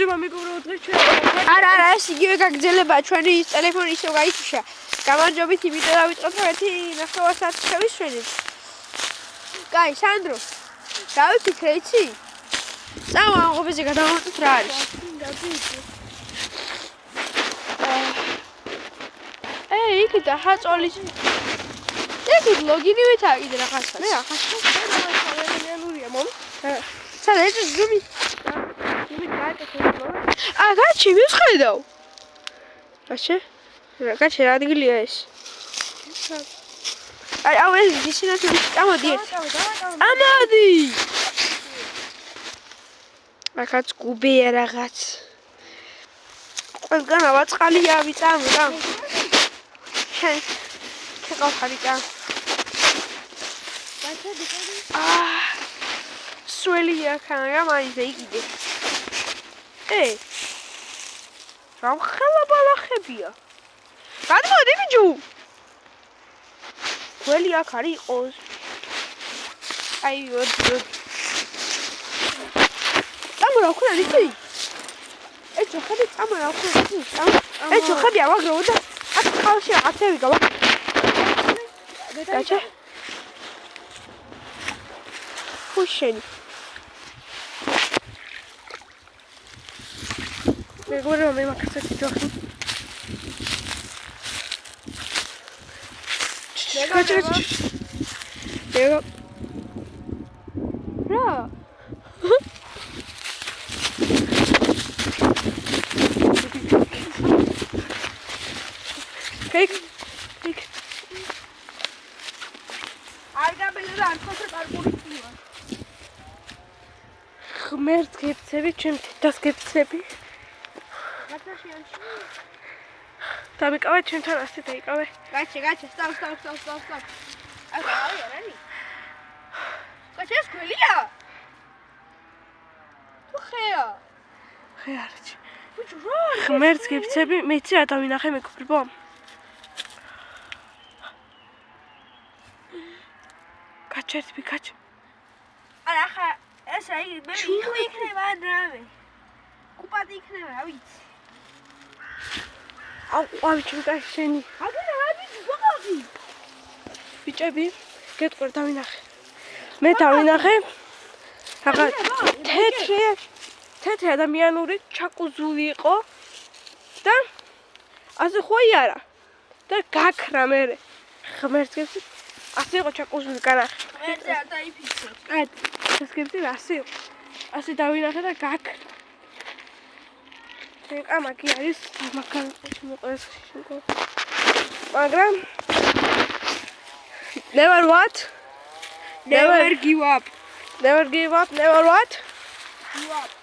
მეგობრებო, დღეს ჩვენ არა, ეს იგივე გაგრძელებაა, ჩვენი ტელეფონი ისევ გაითიშა. გამარჯობით, იმიტომ დავიწყოთ, რომ ერთი 9 საათი შევისვენებ. კაი, სანდრო. დავიფიქრე, იცი? წავა ამ ყოფეზე გადავამოწმოთ რა არის. იქ დაჰაწოლის. ეგ ლოგინივით აიდე რაღაცა. მე ახლა შევენიანურია მომ. სადა ეს ზუმი. გაჩი მისხედავ. გაჩი რა ადგილია ეს? აუ ეს დისინათები წამოდი ერთ. წამოდი. რაღაც გუბია რაღაც. ყველგან ავაწყალია ვიწამ რა. ქეყავხარია. სველია ხანია მაინც იგიდე. რა ხელა ბალახებია. გადმოდი ბიჭო. ველი აქ არის იყოს. აი ვოდი. წამორა ხუნა იცი? ეჭო ხები წამორა ხუნა იცი? ეჭო ხები ავაგროვო და აქ ხალში რაღაცები გავა. გაჩა? ხუშენი. მეგობრებო, მე მაგასეთი ჯოხი. Ego. Რა? Kijk. არ გაბელერა არ ხოთე კარგურია. ღმერთ გეცები, ჩემ თითას გეცები. დავიკავე ჩემთან ასე დაიკავე. გაჩე, სტავ. აი, არანი. გაჩე, ეს გველია? თუ ხეა? ხე არჩი. ბიჭო, რა? ღმერთს გეცები, მეცი რა დავინახე მეგობრებო. გაჩერტი, გაჩ. არა, ხა, ეს აი, მე იქნება რავი. კუპატი იქნება, რა ვიცი. აუ, ჩემკაი შენი. აგერა რა ბიჭი? ბიჭები, გეტყვი დავინახე. მე დავინახე. რაღაც თეთრი ადამიანური ჩაკუზული იყო და ასე ხოი არა. და გაქრა მე. ღმერთს გეცი, ასე იყო ჩაკუზული განახე. მე არ დაიფიქრე. აი, ეს გეცი ასე იყო. ასე დავინახე და გაქრა. ამაკი არის მაგალითად მოყეს შეგო. მაგრამ never give up. Never what? Give up.